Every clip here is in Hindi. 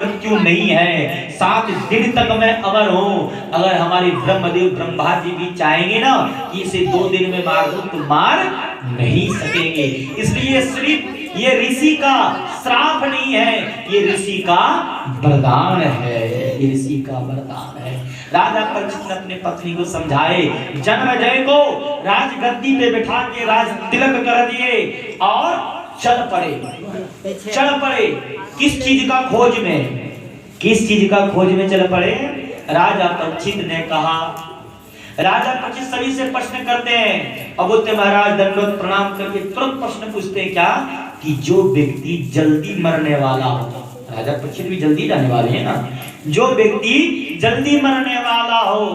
मृत्यु नहीं है, 7 दिन तक मैं अमर हूँ। अगर हमारे ब्रह्मदेव ब्रह्मा जी भी चाहेंगे ना कि इसे 2 दिन में मार दूं तो मार नहीं सकेंगे। इसलिए सिर्फ ये ऋषि का श्राप नहीं है, ये ऋषि का वरदान है, ये ऋषि का वरदान है। राजा परीक्षित ने अपने पत्नी को समझाए, जन्मेजय को राजगद्दी पे बिठा के राज तिलक कर दिए और चल पड़े। किस चीज का खोज में, किस चीज का खोज में चल पड़े? राजा परीक्षित ने कहा, राजा परीक्षित सभी से प्रश्न करते हैं और बोलते महाराज दंडवत प्रणाम करके तुरंत प्रश्न पूछते हैं क्या कि जो व्यक्ति जल्दी मरने वाला हो, राजा परीक्षित भी जल्दी जाने वाले हैं ना, जो व्यक्ति जल्दी मरने वाला हो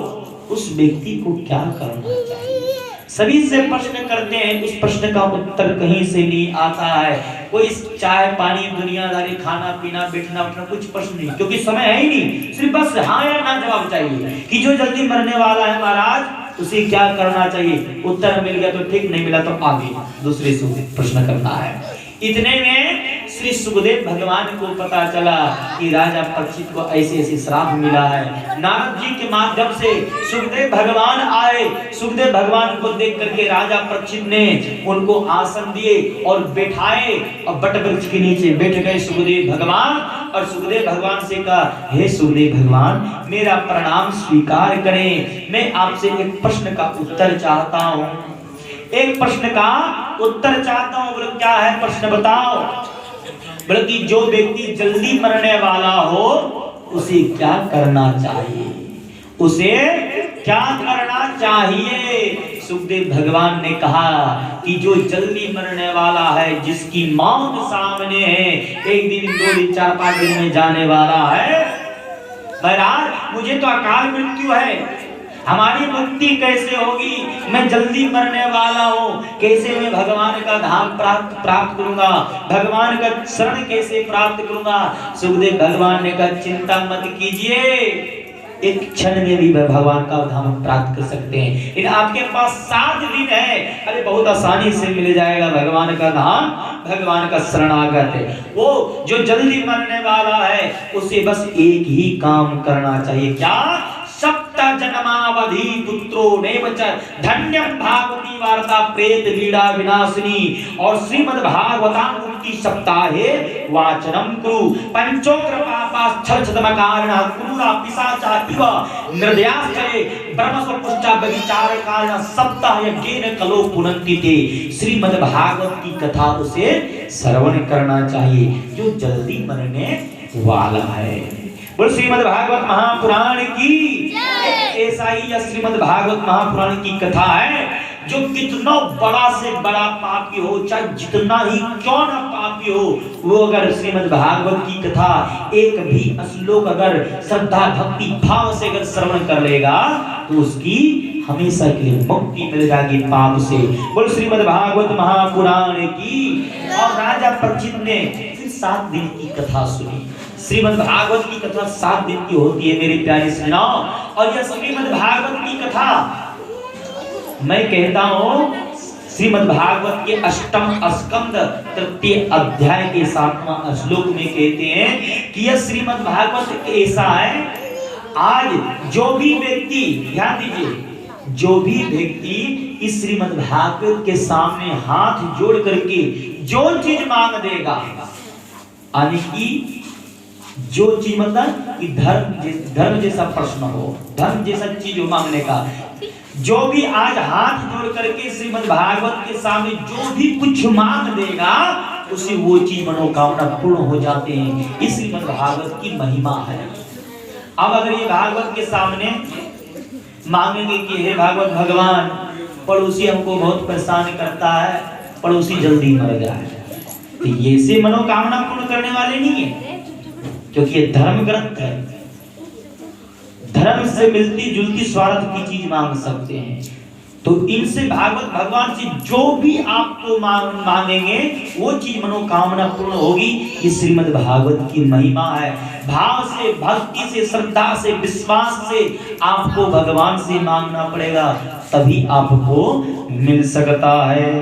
उस व्यक्ति को क्या करना चाहिए? सभी से प्रश्न करते हैं, उस प्रश्न का उत्तर कहीं से नहीं आता है। कोई चाय पानी दुनियादारी खाना पीना बैठना उठना कुछ प्रश्न नहीं, क्योंकि समय है ही नहीं। सिर्फ बस हाँ या ना जवाब चाहिए कि जो जल्दी मरने वाला है महाराज उसे क्या करना चाहिए। उत्तर मिल गया तो ठीक, नहीं मिला तो आगे दूसरे से प्रश्न करना है। इतने में श्री सुखदेव भगवान को पता चला कि राजा परीक्षित को ऐसे ऐसे श्राप मिला है। नारद जी के माध्यम से सुखदेव भगवान आए। सुखदेव भगवान को देख करके राजा परीक्षित ने उनको आसन दिए और बैठाए और बट वृक्ष के नीचे बैठ गए सुखदेव भगवान। और सुखदेव भगवान से कहा, हे सुखदेव भगवान मेरा प्रणाम स्वीकार करें, मैं आपसे एक प्रश्न का उत्तर चाहता हूँ, एक प्रश्न का उत्तर चाहता हूँ। बोले क्या है प्रश्न बताओ? बोले कि जो व्यक्ति जल्दी मरने वाला हो उसे क्या करना चाहिए, उसे क्या करना चाहिए? सुखदेव भगवान ने कहा कि जो जल्दी मरने वाला है, जिसकी मौत सामने है, 1 दिन 2 दिन 4 5 दिन में जाने वाला है, महाराज मुझे तो अकाल मृत्यु है, हमारी मुक्ति कैसे होगी? मैं जल्दी मरने वाला हूँ, कैसे मैं भगवान का धाम प्राप्त करूंगा, भगवान का शरण कैसे प्राप्त करूंगा? सुखदेव भगवान ने कहा चिंता मत कीजिए, एक क्षण में भी भगवान का धाम प्राप्त कर सकते हैं। इन आपके पास 7 दिन है, अरे बहुत आसानी से मिल जाएगा भगवान का धाम, भगवान का शरणागत है। वो जो जल्दी मरने वाला है उसे बस एक ही काम करना चाहिए, क्या? 7 जन्मावधि पुत्रो नेवच धन्यम भागवती वार्ता प्रेत लीला विनाशिनी। और श्रीमद् भागवताम मुक्ति सप्ताहे वाचनम कुरु पंचोग्र पापाश्चलछदम कारणः क्रूरा पिशाचा इव निर्दयाश्चये ब्रह्मस्वपुष्टा व्यभिचार कारणः सप्ताह यज्ञेन कलो पुनन्ति ते। श्रीमद् भागवत की कथा उसे श्रवण करना चाहिए जो जल्दी मरने वाला है। बोल श्रीमद् भागवत महापुराण की ऐसा ही या श्रीमद् भागवत महापुराण की कथा है जो कितना बड़ा से बड़ा पापी हो, चाहे जितना ही क्यों ना पापी हो, वो अगर श्रीमद् भागवत की कथा एक भी श्लोक अगर श्रद्धा भक्ति भाव से अगर श्रवण कर लेगा तो उसकी हमेशा के लिए मुक्ति मिल जाएगी पाप से। बोल श्रीमद् भागवत महापुराण की। और राजा परीक्षित ने 7 दिन की कथा सुनी। श्रीमद् भागवत की कथा 7 दिन की होती है मेरे प्यारे सुनाओ। और यह श्रीमद् भागवत की कथा मैं कहता हूँ श्रीमद् भागवत के 8वें स्कंद 3 अध्याय के 7वां श्लोक में कहते हैं कि यह श्रीमद् भागवत ऐसा है, आज जो भी व्यक्ति, ध्यान दीजिए, जो भी व्यक्ति इस श्रीमद् भागवत के सामने हाथ जोड़ करके जो चीज मांग देगा, यानी कि जो चीज मतलब कि धर्म जैसा प्रश्न हो, धर्म जैसा चीज हो मांगने का, जो भी आज हाथ जोड़ करके श्रीमद् भागवत के सामने जो भी कुछ मांग देगा उसे वो चीज मनोकामना पूर्ण हो जाते हैं। इस श्रीमद् भागवत की महिमा है। अब अगर ये भागवत के सामने मांगेंगे कि हे भागवत भगवान, पड़ोसी हमको बहुत परेशान करता है, पड़ोसी जल्दी मर जाए, तो ये से मनोकामना पूर्ण करने वाले नहीं है, क्योंकि ये धर्म ग्रंथ है। धर्म से मिलती जुलती स्वार्थ की चीज मांग सकते हैं, तो इनसे भागवत भगवान से जो भी आपको मांगेंगे वो चीज मनोकामना पूर्ण होगी। ये श्रीमद् भागवत की महिमा है। भाव से, भक्ति से, श्रद्धा से, विश्वास से आपको भगवान से मांगना पड़ेगा, तभी आपको मिल सकता है।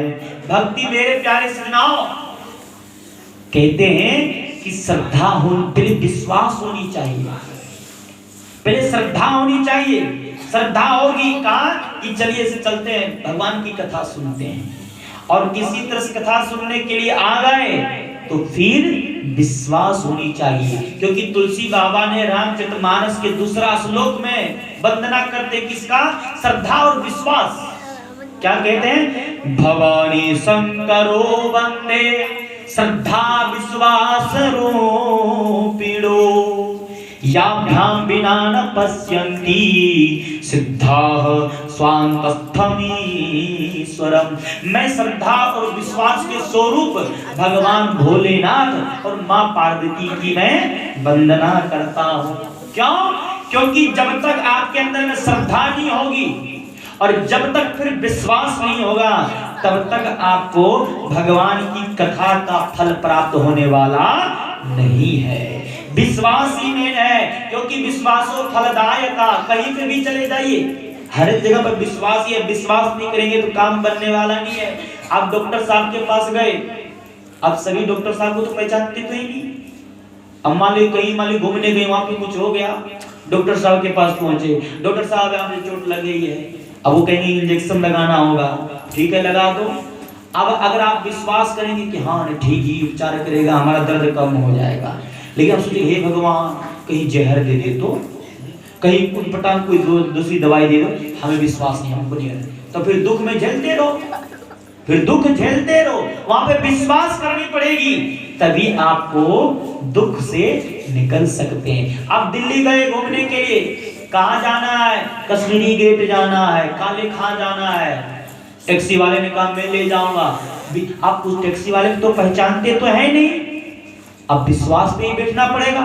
भक्ति मेरे प्यारे सुनाओ, कहते हैं कि श्रद्धा हो, पहले विश्वास होनी चाहिए, पहले श्रद्धा होनी चाहिए। श्रद्धा होगी कहा कि चलिए से चलते हैं भगवान की कथा सुनते हैं, और किसी तरह से कथा सुनने के लिए आ गए तो फिर विश्वास होनी चाहिए। क्योंकि तुलसी बाबा ने रामचरितमानस के दूसरा श्लोक में वंदना करते किसका? श्रद्धा और विश्वास। क्या कहते हैं? भवानी शंकरो वंदे श्रद्धा विश्वास रूपिणो याभ्याम विना न पश्यन्ति सिद्धाः स्वान्तस्थमीश्वरम्। मैं श्रद्धा और विश्वास के स्वरूप भगवान भोलेनाथ और माँ पार्वती की मैं वंदना करता हूँ। क्यों? क्योंकि जब तक आपके अंदर में श्रद्धा नहीं होगी और जब तक फिर विश्वास नहीं होगा तब तक आपको भगवान की कथा का फल प्राप्त होने वाला नहीं है। विश्वास ही मेन है, क्योंकि विश्वासो फलदायक। कहीं पे भी चले जाइए हर एक जगह पर विश्वास ही है। विश्वास नहीं करेंगे तो काम बनने वाला नहीं है। आप डॉक्टर साहब के पास गए, आप सभी डॉक्टर साहब को तो पहचानते तो ही नहीं। अब मान लो कहीं मान लो घूमने गए, वहां पे कुछ हो गया, डॉक्टर साहब के पास पहुंचे, डॉक्टर साहब यहाँ पे चोट लग गई है, अब वो कहेंगे इंजेक्शन लगाना होगा, ठीक है लगा दो। अब अगर आप विश्वास करेंगे कि हाँ ठीक ही उपचार करेगा, हमारा दर्द कम हो जाएगा, लेकिन आप सोचिए हे भगवान कहीं जहर दे दे तो, कहीं उटपटांग कोई दूसरी दवाई दे दो, हमें विश्वास नहीं, हमको नहीं है, तो फिर दुख में झेलते रहो, फिर दुख झेलते रहो। वहां पे विश्वास करनी पड़ेगी, तभी आपको दुख से निकल सकते हैं। आप दिल्ली गए घूमने के लिए, कहाँ जाना है? कश्मीरी गेट जाना है, काले खां जाना है। टैक्सी वाले ने कहा मैं ले जाऊंगा। आप उस टैक्सी वाले को तो पहचानते तो है नहीं, अब विश्वास पे ही बैठना पड़ेगा।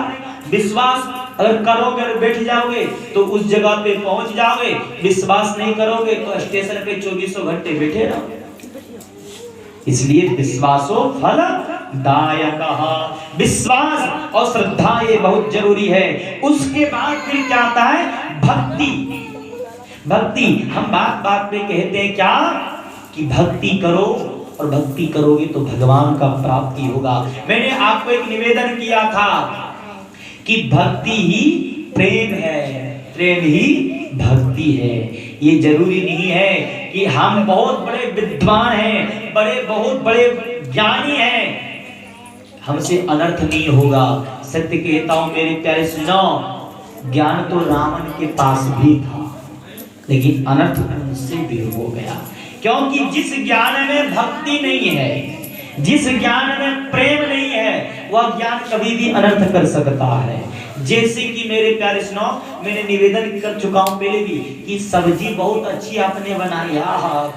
विश्वास अगर करोगे और बैठ जाओगे तो उस जगह पे पहुंच जाओगे, विश्वास नहीं करोगे तो स्टेशन पे 24 घंटे बैठे रहो। इसलिए विश्वासो फलदायकः, विश्वास और श्रद्धा ये बहुत जरूरी है। उसके बाद फिर क्या आता है? भक्ति। भक्ति हम बात बात पे कहते हैं क्या कि भक्ति करो, और भक्ति करोगे तो भगवान का प्राप्ति होगा। मैंने आपको एक निवेदन किया था कि भक्ति ही प्रेम है, प्रेम ही भक्ति है। ये जरूरी नहीं है कि हम बहुत बड़े विद्वान हैं, बहुत बड़े ज्ञानी हैं, हमसे अनर्थ नहीं होगा। सत्य कहता हूं मेरे प्यारे सुनो, ज्ञान तो रावण के पास भी था, लेकिन अनर्थ उनसे भी हो गया। क्योंकि जिस ज्ञान में भक्ति नहीं है, जिस ज्ञान में प्रेम नहीं है, वह ज्ञान कभी भी अनर्थ कर सकता है। जैसे कि मेरे प्यारे सुनो, मैंने निवेदन कर चुका हूं पहले भी कि सब्जी बहुत अच्छी आपने बनाई,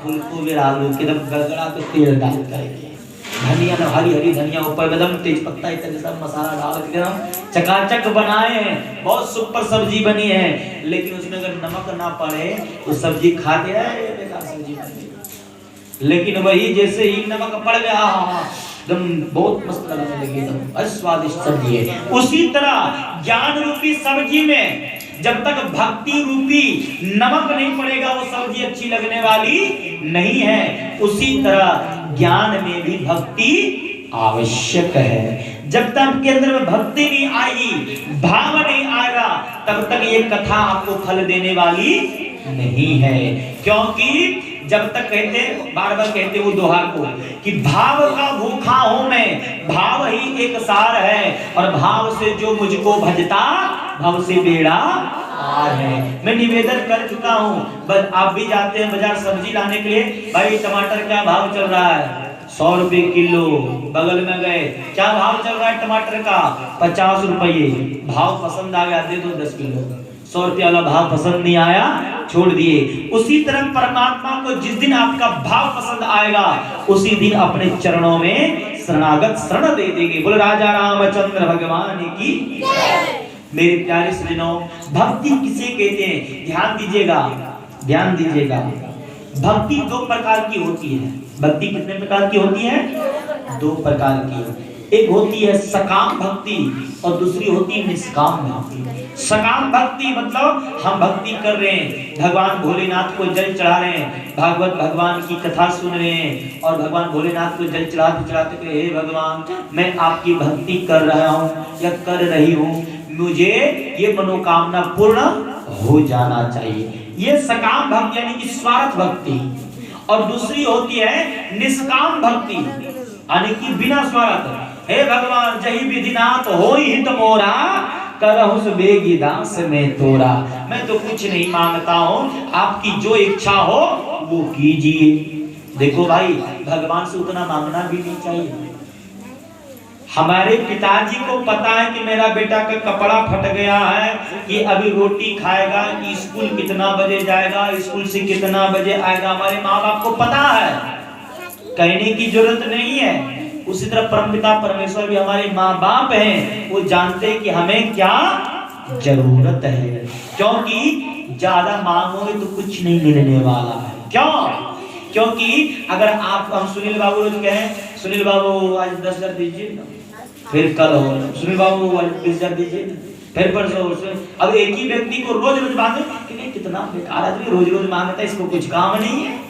फूलगोभी आलू के एकदम गड़गड़ा के तेल डाल करके, धनिया ना हरी हरी धनिया ऊपर एकदम तेज पत्ता इतना सब मसाला डाल के एकदम चकाचक बनाए हैं, बहुत सुपर सब्जी बनी है। लेकिन उसमें अगर नमक ना पड़े तो सब्जी खाते हैं बेकार सब्जी बनी। लेकिन वही जैसे ही नमक पड़ गया एकदम बहुत मस्त लगने लगी, एकदम स्वादिष्ट सब्जी है। उसी तरह ज्ञान रूपी सब्जी में जब तक भक्ति रूपी नमक नहीं पड़ेगा वो सब्जी अच्छी लगने वाली नहीं है। उसी तरह ज्ञान में भी भक्ति आवश्यक है। जब तक आपके अंदर में भक्ति नहीं आएगी, भाव नहीं आएगा, तब तक ये कथा आपको फल देने वाली नहीं है। क्योंकि जब तक कहते बार बार कहते वो दोहा को कि भाव का भूखा हूं मैं, भाव ही एक सार है, और भाव से जो मुझको भजता भाव से बेड़ा पार है। मैं निवेदन कर चुका हूं, बस आप भी जाते हैं बाजार सब्जी लाने के लिए, भाई टमाटर क्या भाव चल रहा है? 100 रुपए किलो। बगल में गए, क्या भाव चल रहा है टमाटर का? 50 रुपये। भाव पसंद आ गया, दे दो 10 किलो। 100 रुपया वाला भाव पसंद नहीं आया, छोड़ दिए। उसी तरह परमात्मा को जिस दिन आपका भाव पसंद आएगा, उसी दिन अपने चरणों में शरणागत शरण दे देंगे। बोल राजा रामचंद्र भगवान की। मेरे प्यारे सज्जनों, भक्ति किसे कहते हैं? ध्यान दीजिएगा, ध्यान दीजिएगा। भक्ति 2 प्रकार की होती है। भक्ति कितने प्रकार की होती है? 2 प्रकार की। एक होती है सकाम भक्ति और दूसरी होती है निष्काम भक्ति। सकाम भक्ति मतलब हम भक्ति कर रहे हैं, भगवान भोलेनाथ को जल चढ़ा रहे हैं, भागवत भगवान की कथा सुन रहे हैं और भगवान भोलेनाथ को जल चढ़ाते चढ़ाते हे भगवान मैं आपकी भक्ति कर रहा हूँ या कर रही हूँ, मुझे ये मनोकामना पूर्ण हो जाना चाहिए। ये सकाम भक्ति यानी कि स्वार्थ भक्ति। और दूसरी होती है निष्काम भक्ति यानी कि बिना स्वार्थ, हे भगवान जही विधिनाथ होई हित मोरा करहुस बेगी दास में तोरा, मैं तो कुछ नहीं मांगता हूँ, आपकी जो इच्छा हो वो कीजिए। देखो भाई भगवान से उतना मांगना भी नहीं चाहिए। हमारे पिताजी को पता है कि मेरा बेटा का कपड़ा फट गया है, कि अभी रोटी खाएगा, कि स्कूल कितना बजे जाएगा, स्कूल से कितना बजे आएगा, हमारे माँ बाप को पता है, कहने की जरूरत नहीं है। उसी तरह परमपिता परमेश्वर भी हमारे माँ बाप हैं, वो जानते हैं कि हमें क्या जरूरत है, क्योंकि ज्यादा मांगोगे तो कुछ नहीं मिलने वाला है। क्यों? क्योंकि अगर आप हम सुनील बाबू रोज कहें सुनील बाबू आज 10,000 दीजिए, फिर कल हो सुनील बाबू आज 20,000 दीजिए, फिर परसों, अब एक ही व्यक्ति को रोज रोज मांगे कि कितना बेकार आदमी रोज रोज मांगता है, इसको कुछ काम नहीं है,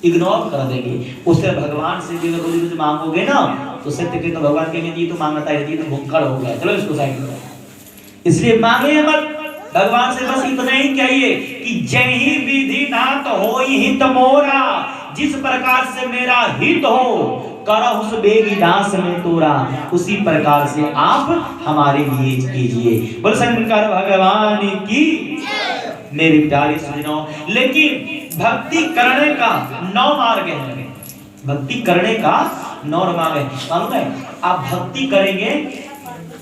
इग्नोर कर देंगे। उससे भगवान से भी रोज रोज मांगोगे ना तो सत्य के तो भगवान कहेंगे ये तो मांगता है, तो भुक्खड़ हो गया, चलो इसको साइड में। इसलिए मांगे मत, भगवान से बस इतना ही कहिए कि जय ही विधि नाथ होई हित मोरा, जिस प्रकार से मेरा हित हो करहुस बेगी दास में तोरा, उसी प्रकार से आप हमारे लिए कीजिए। बोल शंकर भगवान की। मेरे प्यारे सुनो, लेकिन भक्ति करने का 9 मार्ग है। भक्ति करने का 9 मार्ग है। मालूम है आप भक्ति करेंगे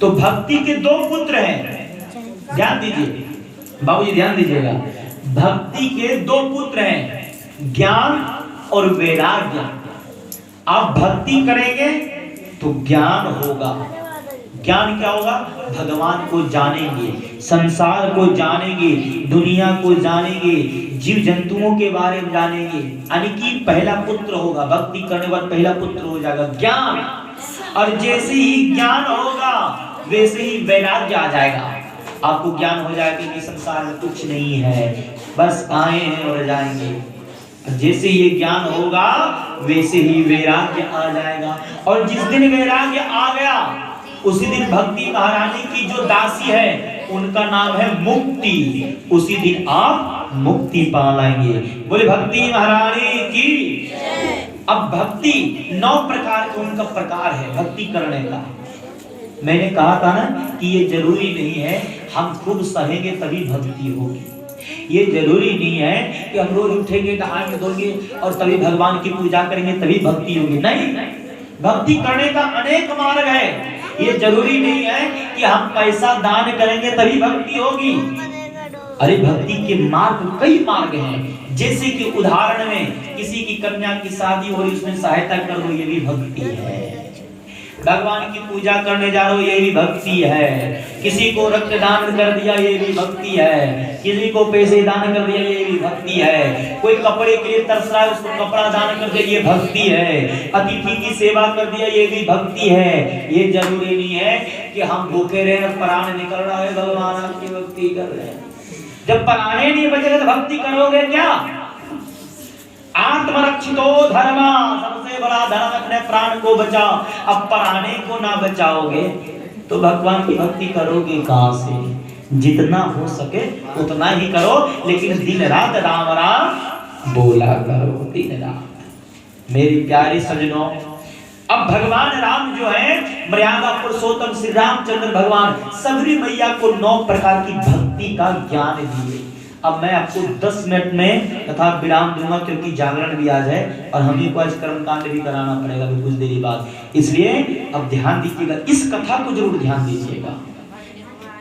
तो भक्ति के 2 पुत्र हैं, ध्यान दीजिए बाबूजी, ध्यान दीजिएगा। भक्ति के 2 पुत्र हैं, ज्ञान और वैराग्य। आप भक्ति करेंगे तो ज्ञान होगा। ज्ञान क्या होगा? भगवान को जानेंगे, संसार को जानेंगे, दुनिया को जानेंगे, जीव जंतुओं के बारे में जानेंगे। यानी कि पहला पुत्र होगा, भक्ति करने के बाद पहला पुत्र हो जाएगा ज्ञान। और जैसे ही ज्ञान होगा वैसे ही वैराग्य आ जाएगा। आपको ज्ञान हो जाएगा कि संसार में कुछ नहीं है, बस आए हैं और जाएंगे। जैसे ये ज्ञान होगा वैसे ही वैराग्य आ जाएगा। और जिस दिन वैराग्य आ गया उसी दिन भक्ति महारानी की जो दासी है उनका नाम है मुक्ति, उसी दिन आप मुक्ति पा लेंगे। बोले भक्ति महारानी की। अब भक्ति 9 प्रकार का उनका प्रकार है भक्ति करने का। मैंने कहा था ना कि ये जरूरी नहीं है हम खुद सहेंगे तभी भक्ति होगी। ये जरूरी नहीं है कि हम रोज उठेंगे, नहाएंगे, धोएंगे और तभी भगवान की पूजा करेंगे तभी भक्ति होगी। नहीं, भक्ति करने का अनेक मार्ग है। ये जरूरी नहीं है कि हम पैसा दान करेंगे तभी भक्ति होगी। अरे भक्ति के मार्ग कई मार्ग हैं। जैसे कि उदाहरण में किसी की कन्या की शादी हो रही, उसमें सहायता कर दो, ये भी भक्ति है। भगवान की पूजा करने जा रहे हो, ये भी भक्ति है। किसी को रक्तदान कर दिया, ये भी भक्ति है। किसी को पैसे दान कर दिया, ये भी भक्ति है। कोई कपड़े के लिए तरस रहा है, उसको कपड़ा दान कर दिया, ये भक्ति है। अतिथि की सेवा कर दिया, ये भी भक्ति है। ये जरूरी नहीं है कि हम भूखे रहे और प्राण निकल रहा है भगवान आपकी भक्ति कर रहे हैं। जब प्राणे नहीं बचेगा तो भक्ति करोगे क्या? आत्मरक्षितो धर्मा, सबसे बड़ा धर्म अपने प्राण को बचाओ। अब प्राणे को ना बचाओगे तो भगवान की भक्ति करोगे कहां से? जितना हो सके उतना ही करो, लेकिन दिन रात राम राम बोला करो, दिन रात। मेरी प्यारी सजनों, अब भगवान राम जो है मर्यादा पुरुषोत्तम श्री रामचंद्र भगवान सबरी मैया को 9 प्रकार की भक्ति का ज्ञान दिए। अब मैं आपको 10 मिनट में तथा विराम दूंगा, क्योंकि जागरण भी आज है और हमें को आज कर्मकांड भी कराना पड़ेगा कुछ देरी बाद। इसलिए अब ध्यान दीजिएगा, इस कथा को जरूर ध्यान दीजिएगा।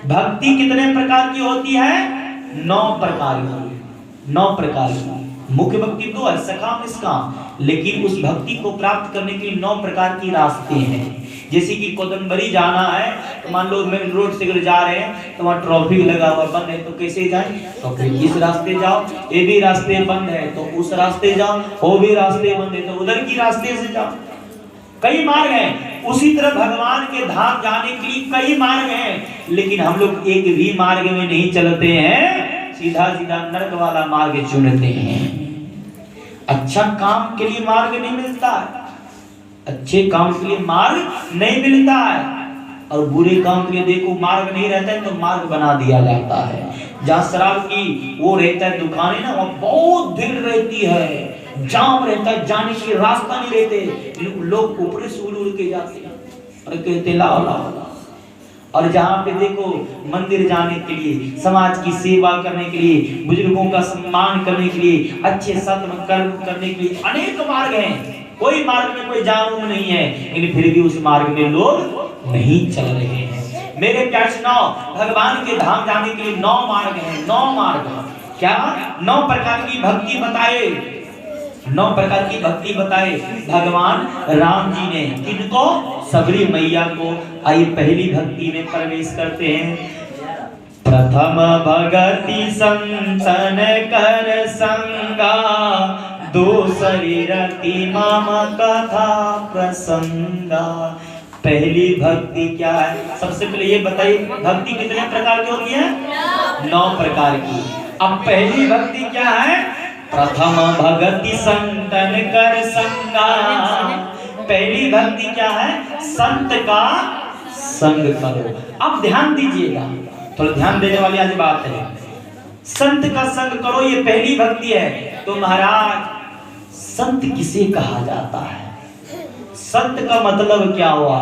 भक्ति कितने प्रकार की होती है? 9 प्रकार की। 9 प्रकार की। मुख्य भक्ति 2 है, सकाम निष्काम। लेकिन उस भक्ति को प्राप्त करने के लिए 9 प्रकार की रास्ते हैं। जैसे कि कोदंबरी जाना है तो मान लो मेन रोड से जा रहे हैं तो वहाँ ट्रैफिक लगा हुआ बंद है, तो कैसे जाएं? तो फिर इस रास्ते जाओ, ये भी रास्ते बंद है तो उस रास्ते जाओ, वो भी रास्ते बंद है तो उधर की रास्ते से जाओ। कई मार्ग हैं। उसी तरह भगवान के धाम जाने के लिए कई मार्ग हैं, लेकिन हम लोग एक भी मार्ग में नहीं चलते हैं, सीधा सीधा नरक वाला मार्ग चुनते हैं। अच्छा काम के लिए मार्ग नहीं मिलता है, अच्छे काम के लिए मार्ग नहीं मिलता है, और बुरे काम के लिए देखो मार्ग नहीं रहता है तो मार्ग बना दिया जाता है। जहाँ शराब की वो रहता है दुकानें ना, वहाँ बहुत भीड़ रहती है, जाम रहता है, जाने के लिए रास्ता नहीं रहते, लोग ऊपर से उड़ के जाते हैं और कहते लाओ लाओ लाओ। और जहाँ पे देखो मंदिर जाने के लिए, समाज की सेवा करने के लिए, बुजुर्गों का सम्मान करने के लिए, अच्छे सत्कर्म करने के लिए अनेक मार्ग हैं, कोई मार्ग में कोई जाम नहीं है, लेकिन फिर भी उस मार्ग में लोग नहीं चल रहे हैं। मेरे प्यारे सुनाओ, भगवान के धाम जाने के लिए 9 मार्ग हैं, 9 मार्ग। क्या 9 प्रकार की भक्ति बताए, 9 प्रकार की भक्ति बताए भगवान राम जी ने, किनको? सबरी मैया को। आइए पहली भक्ति में प्रवेश करते हैं। प्रथम भगति संतन कर संगा, दूसरी रति मम कथा प्रसंगा। पहली भक्ति क्या है? सबसे पहले ये बताइए, भक्ति कितने प्रकार की होती है? 9 प्रकार की। अब पहली भक्ति क्या है? प्रथम भगति संतन कर संगा। पहली भक्ति क्या है? संत का संग करो। अब ध्यान दीजिएगा, थोड़ा ध्यान देने वाली आज बात है। संत का संग करो, ये पहली भक्ति है। तो महाराज, संत किसे कहा जाता है? संत का मतलब क्या हुआ?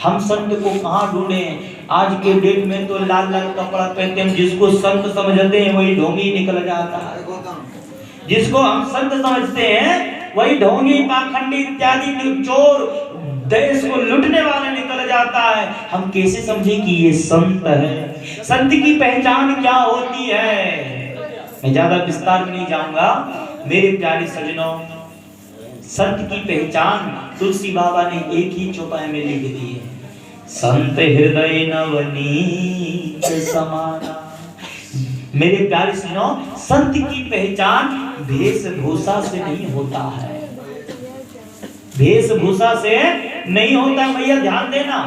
हम संत को कहाँ ढूंढे? आज के डेट में तो लाल लाल कपड़ा पहनते हैं, जिसको संत समझते हैं वही ढोंगी निकल जाता है। जिसको हम संत समझते हैं वही ढोंगी, पाखंडी इत्यादि चोर, देश को लूटने वाला निकल जाता है। हम कैसे समझे कि ये संत है? संत की पहचान क्या होती है? मैं ज्यादा विस्तार में नहीं जाऊंगा मेरे प्यारे सज्जनों। संत की पहचान तुलसी बाबा ने एक ही चौपाई में लिख दी है। संत हृदय नवनीत समाना। मेरे प्यारे सुनो, संत की पहचान वेशभूषा से नहीं होता है, वेशभूषा से नहीं होता। भैया ध्यान देना,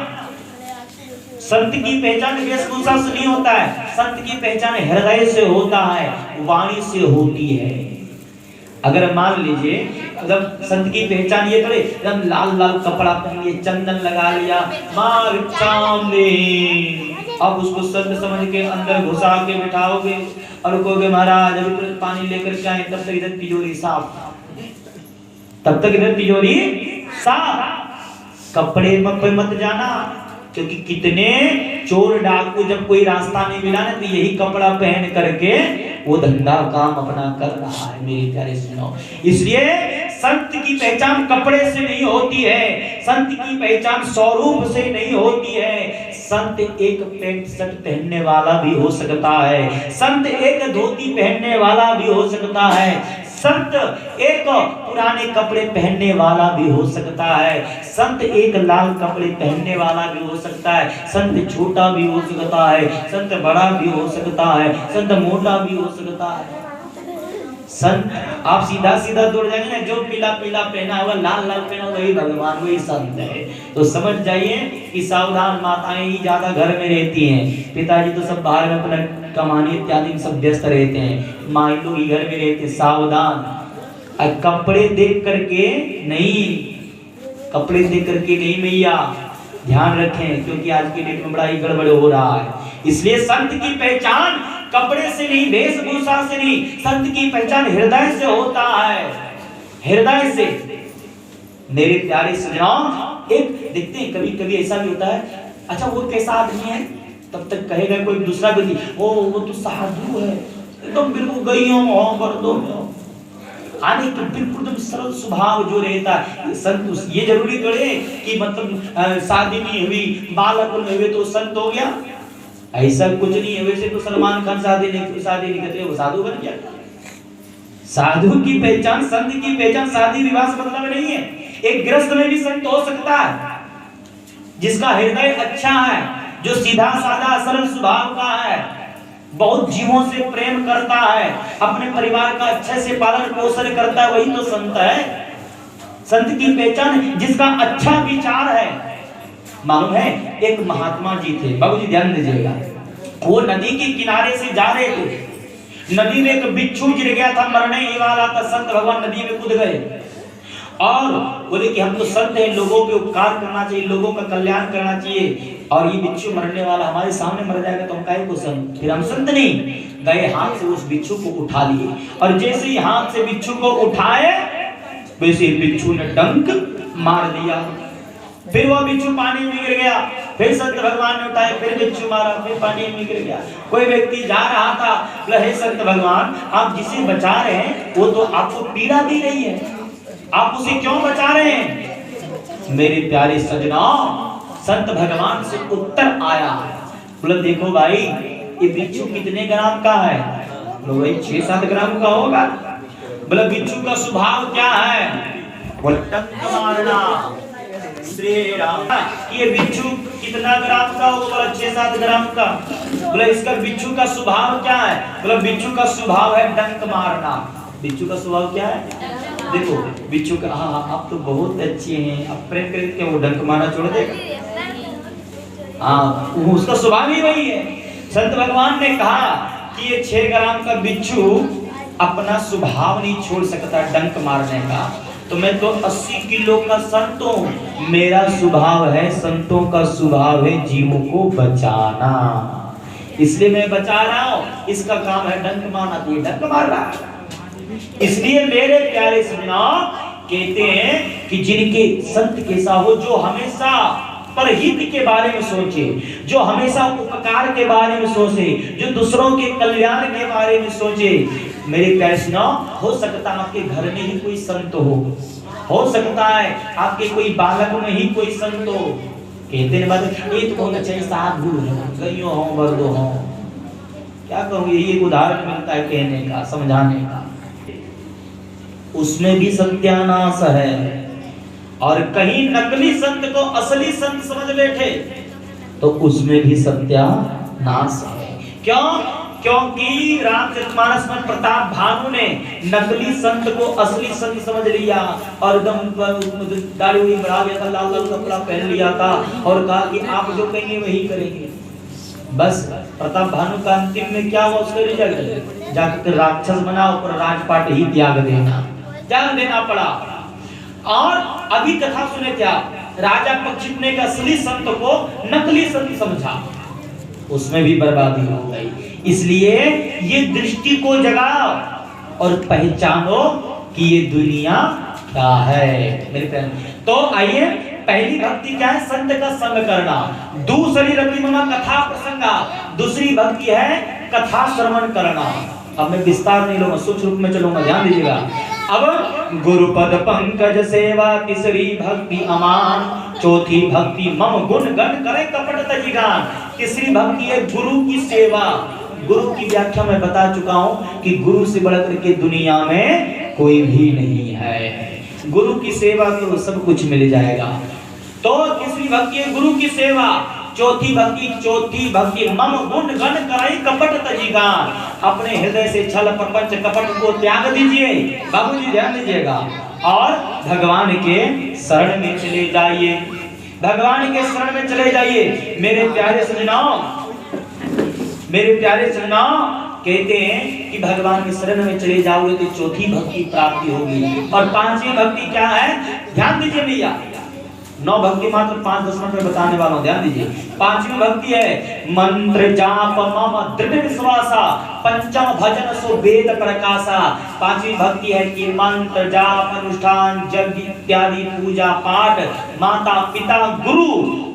संत की पहचान वेशभूषा से नहीं होता है, संत की पहचान हृदय से होता है, वाणी से होती है। अगर मान लीजिए, अगर संत की पहचान ये करे, एकदम लाल लाल कपड़ा पहन लिया, चंदन लगा लिया, मार चांदे, अब उसको संत समझ के अंदर घुसा के बिठाओगे और कहोगे महाराज अभी तुरंत पानी लेकर के आए, तब तक इधर तिजोरी साफ, तब तक इधर तिजोरी साफ। कपड़े मत जाना, क्योंकि कितने चोर डाकू जब कोई रास्ता नहीं मिला ना तो यही कपड़ा पहन करके वो धंधा काम अपना कर रहा है। मेरे प्यारे सुनो, इसलिए संत की पहचान कपड़े से नहीं होती है, संत की पहचान स्वरूप से नहीं होती है। संत एक पैंट शर्ट पहनने वाला भी हो सकता है, संत एक धोती पहनने वाला भी हो सकता है, संत एक पुराने कपड़े पहनने वाला भी हो सकता है, संत एक लाल कपड़े पहनने वाला भी हो सकता है, संत छोटा भी हो सकता है, संत बड़ा भी हो सकता है, संत मोटा भी हो सकता है। संत आप सीधा सीधा दौड़ जाएंगे ना, जो पीला पीला पहना हुआ, लाल लाल पहना वही भगवान, वही संत है। तो समझ जाइए कि सावधान, माताएं ही ज्यादा घर में रहती हैं, पिताजी तो सब बाहर में अपना कमाने इत्यादि में सब व्यस्त रहते हैं, माँ लोग ही घर में रहते। सावधान, कपड़े देख करके नहीं, कपड़े देख करके नहीं मैया, ध्यान रखें, क्योंकि आज के डेट में बड़ा ही गड़बड़ हो रहा है। इसलिए संत की पहचान कपड़े से नहीं, वेशभूषा से नहीं, संत की पहचान हृदय से होता है, हृदय से। मेरे प्यारे सज्जनों, एक देखते हैं कभी कभी ऐसा भी होता है, अच्छा वो कैसा आदमी है, तब तक कहेगा कोई दूसरा व्यक्ति, ओ वो तो साधु है, एकदम बिल्कुल गईयों गर्दों में आने के बिल्कुल एकदम सरल स्वभाव जो रहता है। संत ये जरूरी थोड़े कि मतलब शादी नहीं हुई, बालक नहीं हुए तो संत हो गया, ऐसा कुछ नहीं है। वैसे तो सलमान खान शादी नहीं करते, वो साधु बन गया। साधु की पहचान, संत की पहचान शादी विवाह से मतलब नहीं है। एक गृहस्थ में भी संत हो सकता है, जिसका हृदय अच्छा है, जो सीधा साधा सरल स्वभाव का है, बहुत जीवों से प्रेम करता है, अपने परिवार का अच्छे से पालन पोषण करता है, वही तो संत है। संत की पहचान जिसका अच्छा विचार है। मालूम है एक महात्मा जी थे, बाबूजी ध्यान दीजिएगा, वो नदी के किनारे से जा रहे थे, नदी में एक बिच्छू गिर गया था, मरने ही वाला था। संत भगवान नदी में कूद गए और बोले कि हम तो संत हैं, लोगों पे उपकार करना चाहिए, लोगों का कल्याण करना चाहिए, और ये बिच्छू मरने वाला हमारे सामने मर जाएगा तो हम काहे को संत, फिर हम संत नहीं। गए हाथ से उस बिच्छू को उठा लिए, और जैसे ही हाथ से बिच्छू को उठाए वैसे बिच्छू ने डंक मार दिया, फिर वो बिच्छू पानी में गिर गया, फिर संत भगवान ने उठाए, फिर बिच्छू मारा, फिर पानी में गिर गया। कोई व्यक्ति जा रहा था, बोला हे संत भगवान, आप जिसे बचा रहे हैं वो तो आपको पीड़ा दे रही है, आप उसे क्यों बचा रहे हैं? मेरे प्यारे सजना, संत भगवान से उत्तर आया, बोला देखो भाई, ये बिच्छू कितने ग्राम का है? बोला भाई 6-7 ग्राम का होगा। बोला बिच्छू का स्वभाव क्या है? बोला टंक मारना। श्री राम, ये बिच्छू कितना ग्राम का होगा? बोला 6-7 ग्राम का। बोला इसका बिच्छू का स्वभाव क्या है? बोला बिच्छू का स्वभाव है डंक मारना। बिच्छू का स्वभाव क्या है? देखो बिच्छू का, हाँ आप तो बहुत अच्छे हैं, अब प्रेम करके वो डंक मारना छोड़ देगा? हाँ, उसका स्वभाव ही वही है। संत भगवान ने कहा कि ये 6 ग्राम का बिच्छू अपना स्वभाव नहीं छोड़ सकता डंक मारने का, तो मैं तो 80 किलो का संत हूं, मेरा स्वभाव है, संतों का स्वभाव है जीवों को बचाना, इसलिए मैं बचा रहा हूं। इसका काम है डंक मारना, तो ये डंक मार रहा है। इसलिए मेरे प्यारे सुनना, कहते हैं कि जिनके संत कैसा हो, जो हमेशा परहित के बारे में सोचे, जो हमेशा उपकार के बारे में सोचे, जो दूसरों के कल्याण के बारे में सोचे। मेरे प्यारे सुनो, हो सकता है आपके घर में ही कोई संत हो सकता है आपके कोई बालक में ही कोई संत हो। कहते हैं बात ये तो बहुत अच्छा साथ गुरु हो, गइयो हो, बर्दो हो, क्या कहूँ, यही एक उदाहरण मिलता है कहने का, समझाने का। उसमें भी सत्यानाश है, और कहीं नकली संत को असली संत समझ बैठे तो उसमें भी सत्यानाश है। क्यों? क्योंकि रामचरितमानस में प्रताप भानु ने नकली संत को असली संत समझ लिया और एकदम दाढ़ी उड़ी बढ़ा लिया था, लाल लाल कपड़ा पहन लिया था और कहा कि आप जो कहेंगे वही करेंगे। बस प्रताप भानु का अंतिम में क्या हुआ, उसका रिजल्ट जाकर राक्षस बना, ऊपर राजपाट ही त्याग देना पड़ा। और अभी कथा सुने क्या, राजा पक्षित ने असली संत को नकली संत समझा, उसमें भी बर्बादी हो गई। इसलिए ये दृष्टि को जगाओ और पहचानो कि ये दुनिया क्या है मेरे प्यारे। तो आइए, पहली भक्ति क्या है? संत का संग करना। दूसरी रति ममा कथा प्रसंगा, दूसरी भक्ति है कथा श्रवण करना। अब मैं विस्तार नहीं लूंगा, सूक्ष्म रूप में चलूंगा, ध्यान दीजिएगा। अब गुरुपद पंकज सेवा, तीसरी भक्ति अमान, चौथी भक्ति मम गुण गण करे कपट तजिगान। तीसरी भक्ति है गुरु की सेवा। गुरु की व्याख्या मैं बता चुका हूं कि गुरु से बढ़कर के दुनिया में कोई भी नहीं है। गुरु की सेवा तो सब कुछ मिल जाएगा। तो तीसरी भक्ति है गुरु की सेवा। चौथी भक्ति मम गुण गण करे कपट तजिगान। अपने हृदय से छल प्रपंच कपट को त्याग दीजिए, बाबूजी ध्यान दीजिएगा, और भगवान के शरण में चले जाइए, भगवान के शरण में चले जाइए। मेरे प्यारे सुनना, कहते हैं कि भगवान के शरण में चले जाओगे तो चौथी भक्ति प्राप्ति होगी। और पांचवी भक्ति क्या है? ध्यान दीजिए भैया, 9 भक्ति मात्र 5-10 मिनट में बताने वाला हूं, ध्यान दीजिए। पांचवी भक्ति है मंत्र जाप मम दृढ़ विश्वासा, पंचम भजन सो वेद प्रकाशा। पांचवी भक्ति है कि मंत्र जाप अनुष्ठान यज्ञ इत्यादि पूजा पाठ, माता पिता गुरु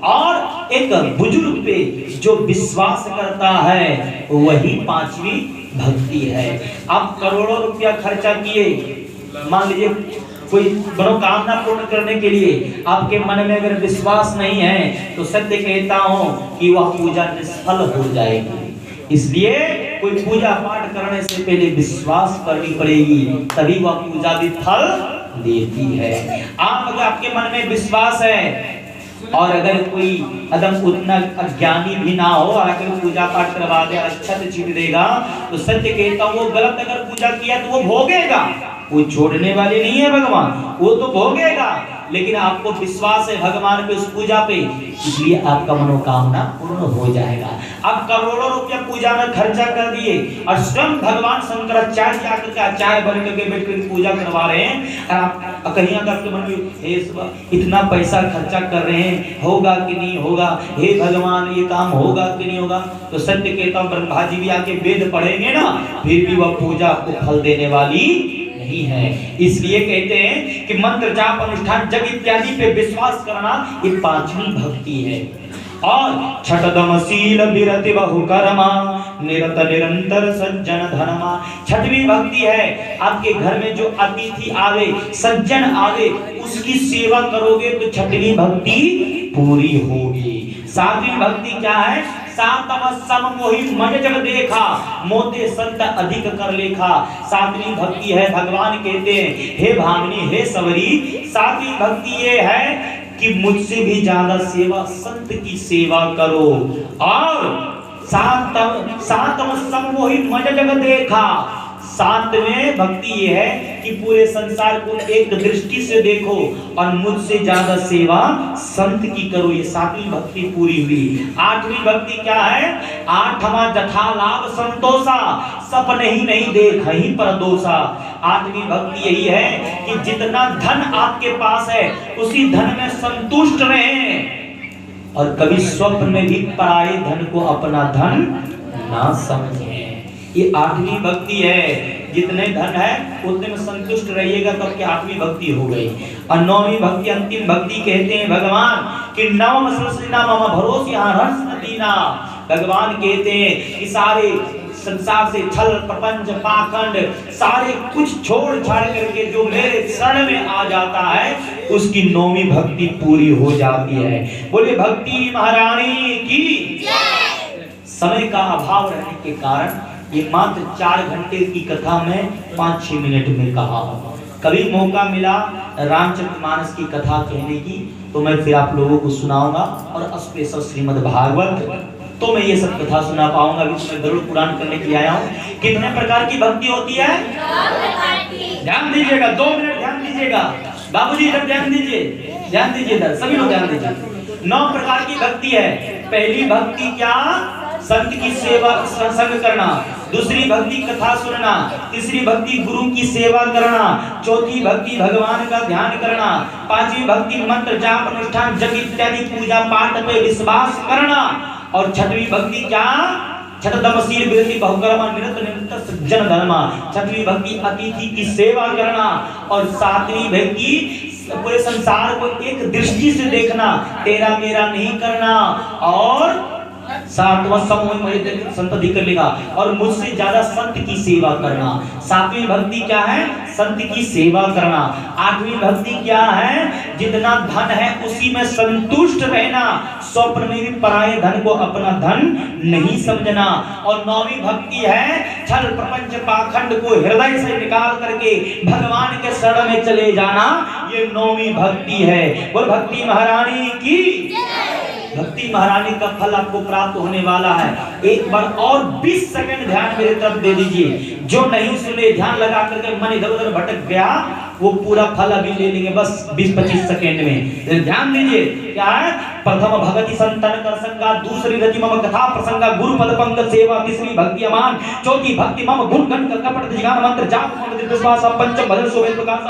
और एक बुजुर्ग पे जो विश्वास करता है वही पांचवी भक्ति है। आप करोड़ों रुपया खर्चा किए, मान लीजिए कोई मनोकामना पूर्ण करने के लिए, आपके मन में अगर विश्वास नहीं है तो सत्य कहता हूं कि वह पूजा निष्फल हो जाएगी। इसलिए कोई पूजा पाठ करने से पहले विश्वास करनी पड़ेगी, तभी वह पूजा भी फल देती है। आप अगर आपके मन में विश्वास है और अगर कोई अदम उतना अज्ञानी भी ना हो और अगर पूजा पाठ करवा दे, अच्छा से छीट देगा, तो सत्य कहता हूं वो गलत अगर पूजा किया तो वो भोगेगा, वो छोड़ने वाले नहीं है भगवान, वो तो भोगेगा, लेकिन आपको विश्वास है भगवान पे, उस पूजा पे, इसलिए आपका मनोकामना पूर्ण हो जाएगा। आप करोड़ों रुपया पूजा में खर्चा कर दिए और स्वयं भगवान शंकराचार्य आकर के आचार्य बन करके बैठ कर पूजा करवा रहे हैं, और आप कहीं आपके मन में इतना पैसा खर्चा कर रहे हैं, होगा कि नहीं होगा, हे भगवान ये काम होगा कि नहीं होगा, तो सत्य कहता हूं ब्रह्मा जी भी आके वेद पढ़ेंगे ना, फिर भी वह पूजा आपको फल देने वाली नहीं है। इसलिए कहते हैं कि मंत्र जाप अनुष्ठान जग इत्यादि पे विश्वास करना ये पांचवी भक्ति है। और छठदम शील विरति बहु कर्मा निरत निरंतर सज्जन धर्मा, छठवीं भक्ति है आपके घर में जो अतिथि आवे, सज्जन आवे, उसकी सेवा करोगे तो छठवीं भक्ति पूरी होगी। सातवीं भक्ति क्या है? सातम सम मोहि मन जग देखा, मोते संत अधिक कर लेखा। सातवीं भक्ति है, भगवान कहते हैं हे भामिनी हे सवरी, सातवीं भक्ति ये है कि मुझसे भी ज्यादा सेवा, संत की सेवा करो। और सातम सम मोहि मन जग देखा, सातवें भक्ति ये है कि पूरे संसार को एक दृष्टि से देखो और मुझसे ज्यादा सेवा संत की करो। ये सातवीं भक्ति पूरी हुई। आठवीं भक्ति क्या है? आठवां जथा लाभ संतोषा, सपने ही नहीं देख ही पर दोषा। आठवीं भक्ति यही है कि जितना धन आपके पास है उसी धन में संतुष्ट रहें और कभी स्वप्न में भी पराये धन को अपना धन ना समझें। ये आठवीं भक्ति है। जितने धन है उतने में संतुष्ट रहिएगा तब की आठवीं भक्ति हो गई। और नौवीं भक्ति अंतिम भक्ति कहते हैं भगवान कि नवम सरसिना मम भरोस यहाँ हर्ष न दीना। भगवान कहते हैं कि सारे संसार से छल प्रपंच पाखंड सारे कुछ छोड़ छाड़ करके जो मेरे शरण में आ जाता है उसकी नौवीं भक्ति पूरी हो जाती है। बोले भक्ति महारानी की जय। समय का अभाव रहने के कारण ये मात्र 4 घंटे की कथा में 5-6 मिनट में कहा। कभी मौका मिला रामचरितमानस की कथा कहने की तो मैं फिर आप लोगों को सुनाऊंगा, और स्पेशल श्रीमद् भागवत तो मैं ये सब कथा सुना पाऊंगा। अभी मैं गरुड़ पुराण करने के लिए आया हूँ। कितने प्रकार की भक्ति होती है? ध्यान दीजिएगा, 2 मिनट ध्यान दीजिएगा। बाबूजी इधर ध्यान दीजिए, ध्यान दीजिए इधर, सभी लोग ध्यान दीजिए। 9 प्रकार की भक्ति है। पहली भक्ति क्या? संत की सेवा संग करना। दूसरी भक्ति कथा सुनना। तीसरी भक्ति गुरु की सेवा करना। चौथी भक्ति भगवान का ध्यान करना। पांचवी भक्ति मंत्र जाप अनुष्ठान जप इत्यादि पूजा पाठ पे विश्वास करना। और छठवीं भक्ति क्या? छठदम शील विरति बहु कर्मा निरत निरंतर सज्जन धर्मा। छठवीं भक्ति अतिथि की सेवा करना। और सातवीं भक्ति पूरे संसार को एक दृष्टि से देखना, तेरा मेरा नहीं करना। और सातवां समूह में संत अधिक कर लेगा और मुझसे ज्यादा संत की सेवा करना। सातवीं भक्ति क्या है? संत की सेवा करना। आठवीं भक्ति क्या है? जितना धन है उसी में संतुष्ट रहना, स्वप्न में भी पराये धन को अपना धन नहीं समझना। और नौवीं भक्ति है छल प्रपंच पाखंड को हृदय से निकाल करके भगवान के शरण में चले जाना। ये नौवीं भक्ति है। बोल भक्ति महारानी की। भक्ति महारानी का फल आपको प्राप्त होने वाला है। एक बार और 20 सेकंड ध्यान मेरे तरफ दे दीजिए। जो नहीं सुने ध्यान लगा करके मन इधर उधर भटक गया वो पूरा फल अभी ले लेंगे बस 20-25 सेकंड में। ध्यान दीजिए क्या है? प्रथम भगति संतन कर संगा, दूसरी रति मम कथा प्रसंगा, गुरु पद पंकज सेवा, तीसरी भक्ति अमान, चौथी भक्ति मम गुण गण कपट जिगान मंत्र जाप मंत्र विश्वास, पंचम भजन सोवेद प्रकाश,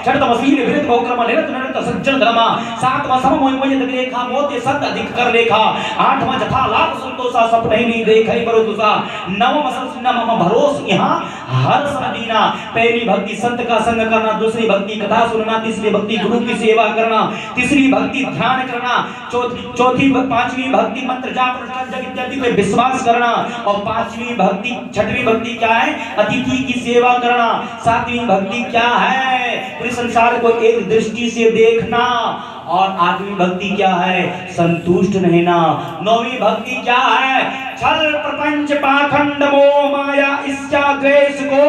छठम शील विरत बहु निरत निरंतर सज्जन धर्मा, सातवां सम मोहि मोहि जग देखा, मोते संत अधिक कर लेखा, आठवां जथा लाभ संतोषा, सपने नहीं देखै बरो तुसा, नवम संसिना मम भरोस यहाँ हर्ष न दीना। पहली भक्ति संत का संग करना, दूसरी भक्ति कथा सुनना, तीसरी भक्ति गुरु की सेवा करना, तीसरी भक्ति ध्यान करना, चौथी पांचवी भक्ति मंत्र जाप अनुष्ठान जप इत्यादि पे विश्वास करना। और पांचवी भक्ति छठवीं भक्ति क्या है? अतिथि की सेवा करना। सातवीं भक्ति क्या है? पूरे संसार को एक दृष्टि से देखना। और आठवीं भक्ति क्या है? संतुष्ट रहना। नौवीं भक्ति क्या है? छल प्रपंच पाखंड मोह माया इच्छा द्वेष को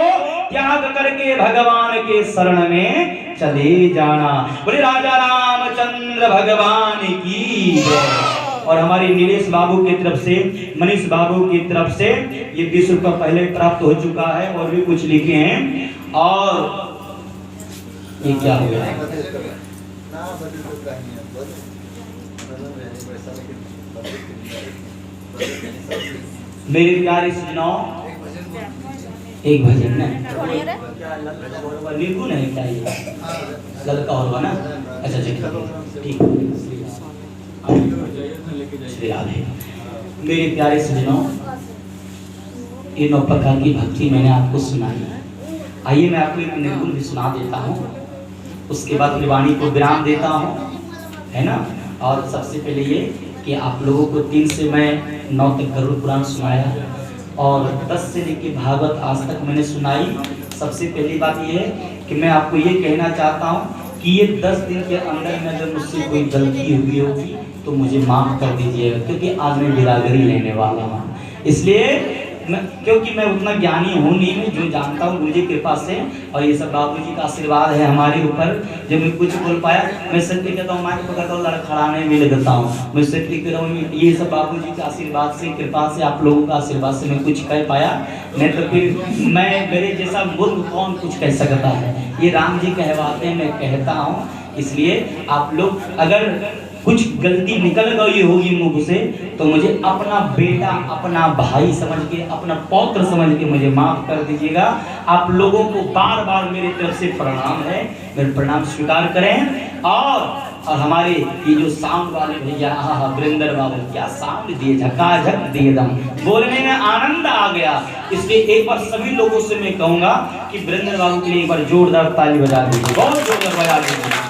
त्याग करके भगवान के शरण में चले जाना। बोले राजा रामचंद्र भगवान की जय। और हमारे नीलेश बाबू की तरफ से, मनीष बाबू की तरफ से ये 20 रुपये पहले प्राप्त हो चुका है और भी कुछ लिखे हैं। और ये क्या हो गया? मेरे प्यारे सुनो, एक भजन ना नींबू नहीं चाहिए, ललका होगा ना? अच्छा ठीक श्री राधे। मेरे प्यारे सुनो, ये 9 प्रकार की भक्ति मैंने आपको सुनाई। आइए मैं आपको एक निर्गुण भी सुना देता हूँ, उसके बाद अपनी वाणी को विराम देता हूँ, है ना। और सबसे पहले ये कि आप लोगों को 3 से मैं 9 तक गरुड़ पुराण सुनाया और 10 से लेकर भागवत आज तक मैंने सुनाई। सबसे पहली बात ये है कि मैं आपको ये कहना चाहता हूँ कि ये 10 दिन के अंदर में अगर मुझसे कोई गलती हुई होगी तो मुझे माफ़ कर दीजिएगा, क्योंकि आज मैं बिरादरी लेने वाला हूँ। इसलिए क्योंकि मैं उतना ज्ञानी हूँ नहीं, मैं जो जानता हूँ गुरु जी कृपा से, और ये सब बाबू जी का आशीर्वाद है हमारे ऊपर। जब मैं कुछ बोल पाया, मैं सत्य कहता हूँ, माइक पकड़ता हूँ, लड़खड़ाने में लग जाता हूँ। मैं सत्य कह रहा हूँ, ये सब बाबू जी के आशीर्वाद से, कृपा से, आप लोगों का आशीर्वाद से मैं कुछ कह पाया, नहीं तो फिर मैं मेरे जैसा मूर्ख कौन कुछ कह सकता है। ये राम जी कहवाते हैं, मैं कहता हूँ। इसलिए आप लोग अगर कुछ गलती निकल गई होगी मुझ से तो मुझे अपना बेटा, अपना भाई समझ के, अपना पौत्र समझ के मुझे माफ कर दीजिएगा। आप लोगों को बार बार मेरी तरफ से प्रणाम है, मेरे प्रणाम स्वीकार करें। और हमारे ये जो साउंड वाले भैया, वृंदर बाबू क्या साउंड दिए, झकाझक दिए, दम बोलने में आनंद आ गया। इसलिए एक बार सभी लोगों से मैं कहूँगा कि वृंदर बाबू के लिए एक बार जोरदार ताली बजा दीजिए, बहुत जोरदार बजा दीजिए।